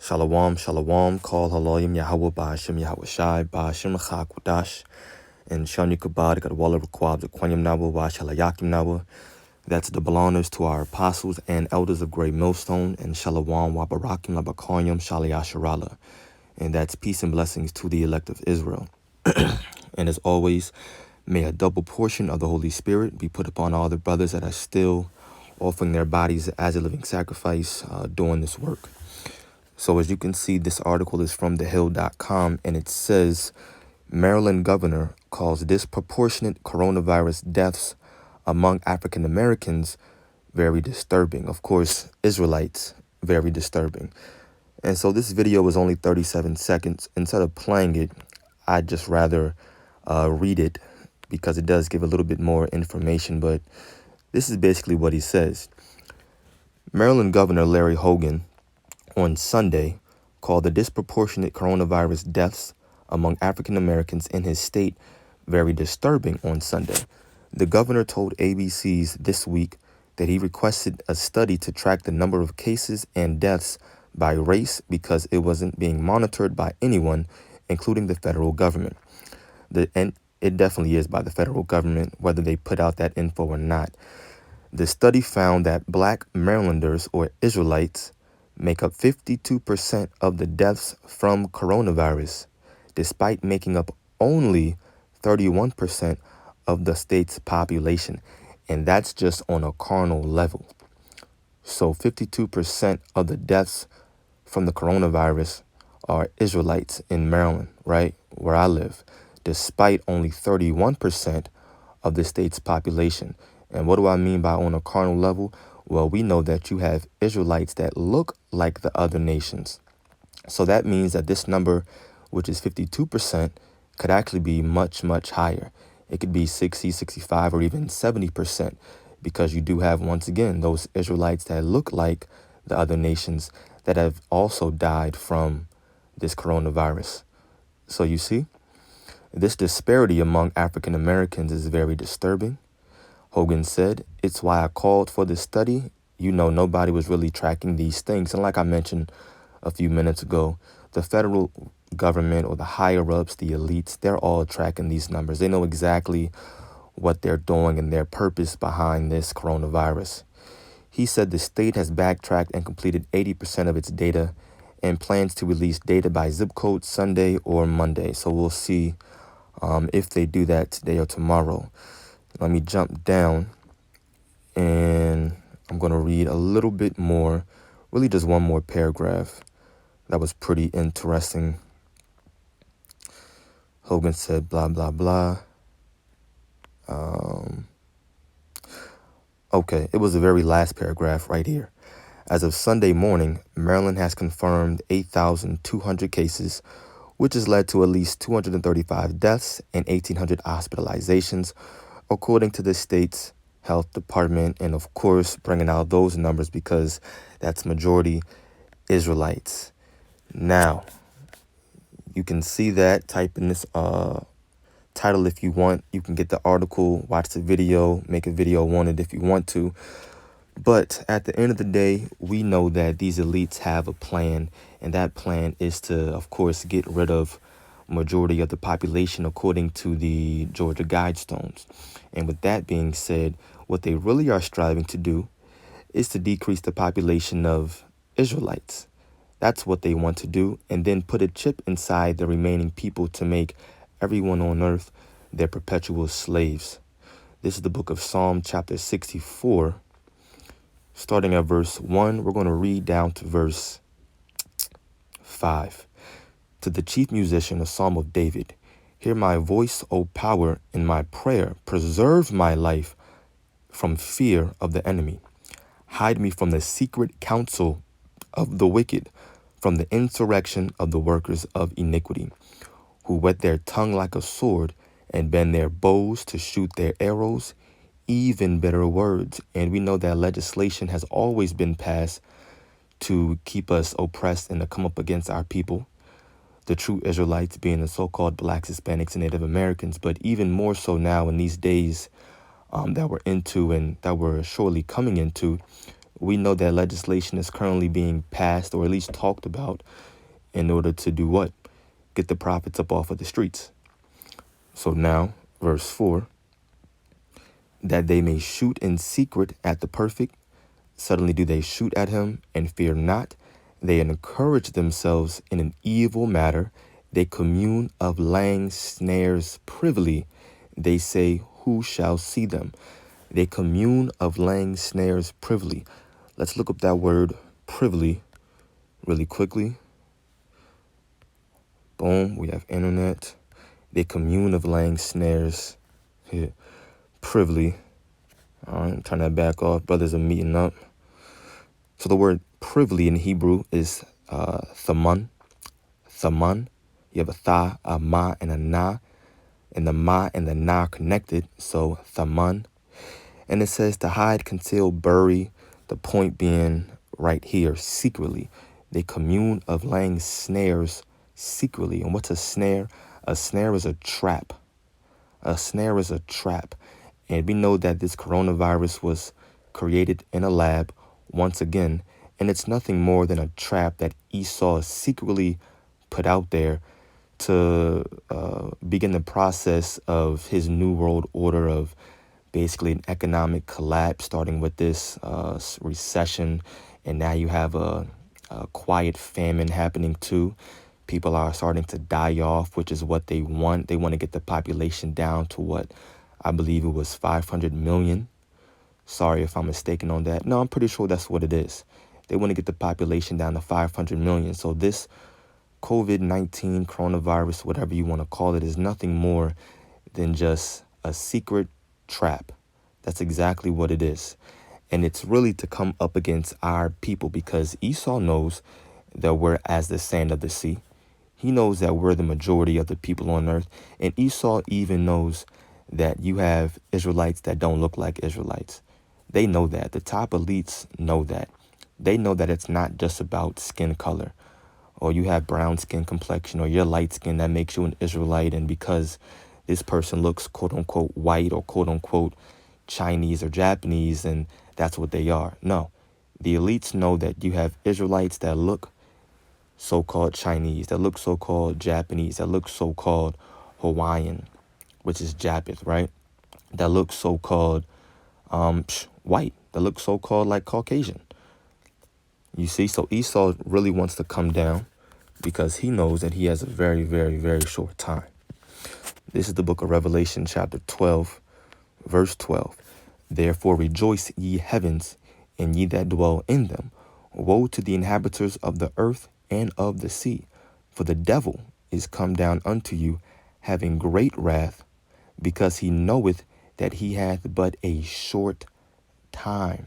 Shalom, shalom, call haloyim Yahweh Ba'ashem Yahweh Shai, Ba'ashem Chakudash, and Shani Kabad, Gadwala Requab, the Quanyam Nawa, Washalayakim Nawa. That's double honors to our apostles and elders of Great Millstone, and Shalom, Wabarakim, Labakonyam, Shaliyasharala. And that's peace and blessings to the elect of Israel. And as always, may a double portion of the Holy Spirit be put upon all the brothers that are still offering their bodies as a living sacrifice doing this work. So as you can see, this article is from thehill.com, and it says, Maryland governor calls disproportionate coronavirus deaths among African Americans very disturbing. Of course, Israelites, very disturbing. And so this video was only 37 seconds. Instead of playing it, I'd just rather read it because it does give a little bit more information. But this is basically what he says. Maryland Governor Larry Hogan on Sunday called the disproportionate coronavirus deaths among African Americans in his state very disturbing on Sunday. The governor told ABC's This Week that he requested a study to track the number of cases and deaths by race because it wasn't being monitored by anyone, including the federal government. And it definitely is by the federal government, whether they put out that info or not. The study found that Black Marylanders, or Israelites, make up 52% of the deaths from coronavirus, despite making up only 31% of the state's population. And that's just on a carnal level. So 52% of the deaths from the coronavirus are Israelites in Maryland, right, where I live, despite only 31% of the state's population. And what do I mean by on a carnal level? Well, we know that you have Israelites that look like the other nations. So that means that this number, which is 52%, could actually be much, much higher. It could be 60, 65, or even 70%, because you do have, once again, those Israelites that look like the other nations that have also died from this coronavirus. So you see, this disparity among African Americans is very disturbing. Hogan said, "It's why I called for this study. You know, nobody was really tracking these things. And like I mentioned a few minutes ago, the federal government or the higher-ups, the elites, they're all tracking these numbers. They know exactly what they're doing and their purpose behind this coronavirus." He said the state has backtracked and completed 80% of its data and plans to release data by zip code Sunday or Monday. So we'll see if they do that today or tomorrow. Let me jump down, and I'm going to read a little bit more, really just one more paragraph. That was pretty interesting. Hogan said, blah, blah, blah. Okay, it was the very last paragraph right here. As of Sunday morning, Maryland has confirmed 8,200 cases, which has led to at least 235 deaths and 1,800 hospitalizations, according to the state's health department. And of course, bringing out those numbers because that's majority Israelites. Now, you can see that. Type in this title if you want. You can get the article, watch the video, make a video on it if you want to. But at the end of the day, we know that these elites have a plan, and that plan is to, of course, get rid of majority of the population according to the Georgia Guidestones. And with that being said, what they really are striving to do is to decrease the population of Israelites. That's what they want to do, and then put a chip inside the remaining people to make everyone on earth their perpetual slaves. This is the book of Psalm chapter 64. Starting at verse 1, we're going to read down to verse 5. To the chief musician, a psalm of David. Hear my voice, O power, in my prayer. Preserve my life from fear of the enemy. Hide me from the secret counsel of the wicked, from the insurrection of the workers of iniquity, who whet their tongue like a sword and bend their bows to shoot their arrows, even bitter words. And we know that legislation has always been passed to keep us oppressed and to come up against our people, the true Israelites being the so-called Blacks, Hispanics, and Native Americans. But even more so now in these days that we're into and that we're surely coming into, We know that legislation is currently being passed or at least talked about in order to do what? Get the prophets up off of the streets. So now, verse 4, that they may shoot in secret at the perfect. Suddenly do they shoot at him and fear not. They encourage themselves in an evil matter. They commune of laying snares privily. They say, who shall see them? They commune of laying snares privily. Let's look up that word privily really quickly. Boom, we have internet. They commune of laying snares here privily. All right, turn that back off. Brothers are meeting up. So the word privily in Hebrew is thaman. Thaman. You have a tha, a ma, and a na. And the ma and the na are connected. So thaman. And it says to hide, conceal, bury. The point being right here, secretly. They commune of laying snares secretly. And what's a snare? A snare is a trap. A snare is a trap. And we know that this coronavirus was created in a lab once again. And it's nothing more than a trap that Esau secretly put out there to begin the process of his new world order of basically an economic collapse, starting with this recession. And now you have a quiet famine happening too. People are starting to die off, which is what they want. They want to get the population down to what I believe it was 500 million. Sorry if I'm mistaken on that. No, I'm pretty sure that's what it is. They want to get the population down to 500 million. So this COVID-19 coronavirus, whatever you want to call it, is nothing more than just a secret trap. That's exactly what it is. And it's really to come up against our people because Esau knows that we're as the sand of the sea. He knows that we're the majority of the people on earth. And Esau even knows that you have Israelites that don't look like Israelites. They know that. The top elites know that. They know that it's not just about skin color, or you have brown skin complexion, or you're light skin that makes you an Israelite. And because this person looks quote unquote white or quote unquote Chinese or Japanese, and that's what they are. No, the elites know that you have Israelites that look so-called Chinese, that look so-called Japanese, that look so-called Hawaiian, which is Japheth, right? That look so-called white, that look so-called like Caucasian. You see, so Esau really wants to come down because he knows that he has a very, very, very short time. This is the book of Revelation, chapter 12, verse 12. Therefore rejoice, ye heavens, and ye that dwell in them. Woe to the inhabitants of the earth and of the sea, for the devil is come down unto you, having great wrath, because he knoweth that he hath but a short time.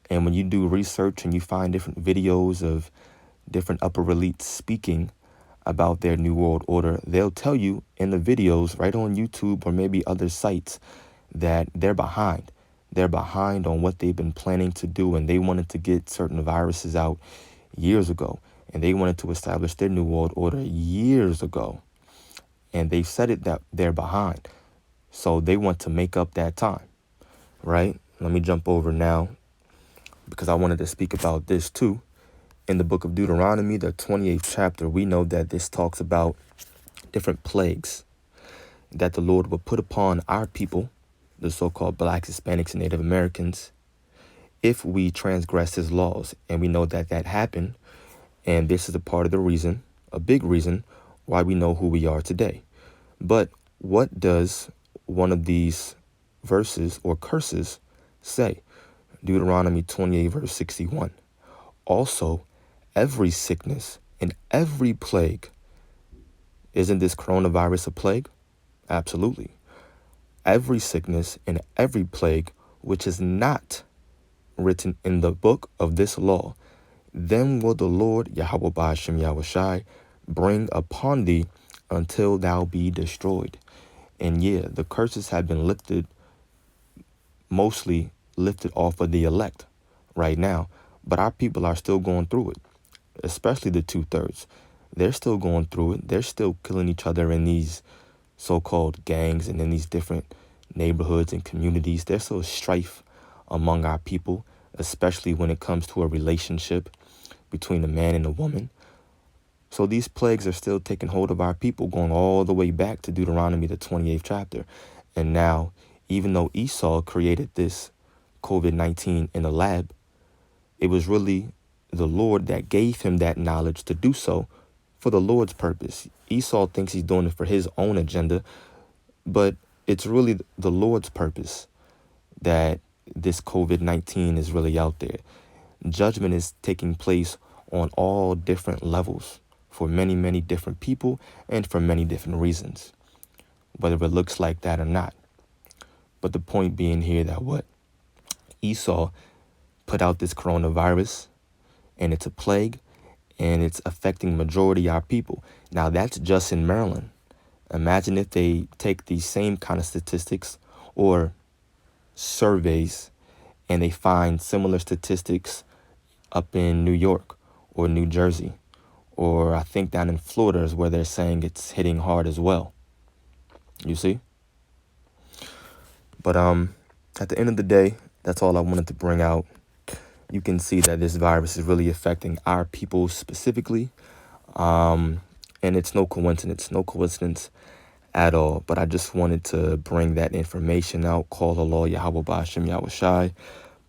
And when you do research and you find different videos of different upper elites speaking about their new world order, they'll tell you in the videos right on YouTube or maybe other sites that they're behind. They're behind on what they've been planning to do, and they wanted to get certain viruses out years ago, and they wanted to establish their new world order years ago. And they've said it that they're behind. So they want to make up that time, right? Let me jump over now because I wanted to speak about this too. In the book of Deuteronomy, the 28th chapter, we know that this talks about different plagues that the Lord will put upon our people, the so-called blacks, Hispanics, and Native Americans, if we transgress his laws. And we know that that happened. And this is a part of the reason, a big reason, why we know who we are today. But what does one of these verses or curses say? Deuteronomy 28, verse 61. Also, every sickness and every plague. Isn't this coronavirus a plague? Absolutely. Every sickness and every plague which is not written in the book of this law, then will the Lord Yahweh Ba'ashem Yahushai bring upon thee until thou be destroyed. And yeah, the curses have been lifted, mostly lifted off of the elect right now, but our people are still going through it, especially the 2/3. They're still going through it. They're still killing each other in these so-called gangs and in these different neighborhoods and communities. There's still strife among our people. especially when it comes to a relationship between a man and a woman. So these plagues are still taking hold of our people, going all the way back to Deuteronomy, the 28th chapter. And now, even though Esau created this COVID-19 in a lab, it was really the Lord that gave him that knowledge to do so for the Lord's purpose. Esau thinks he's doing it for his own agenda, but it's really the Lord's purpose that this COVID-19 is really out there. Judgment is taking place on all different levels for many, many different people and for many different reasons, whether it looks like that or not. But the point being here that what? Esau put out this coronavirus, and it's a plague, and it's affecting majority of our people. Now, that's just in Maryland. Imagine if they take these same kind of statistics or surveys and they find similar statistics up in New York or New Jersey, or I think down in Florida is where they're saying it's hitting hard as well. You see? But at the end of the day, that's all I wanted to bring out. You can see that this virus is really affecting our people specifically. And it's no coincidence at all. But I just wanted to bring that information out. Call the law Yahweh Ba'ashem Yahweh Shai.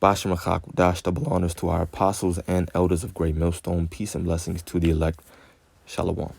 Ba'ashem Achakudash, double honors to our apostles and elders of Great Millstone. Peace and blessings to the elect. Shalom.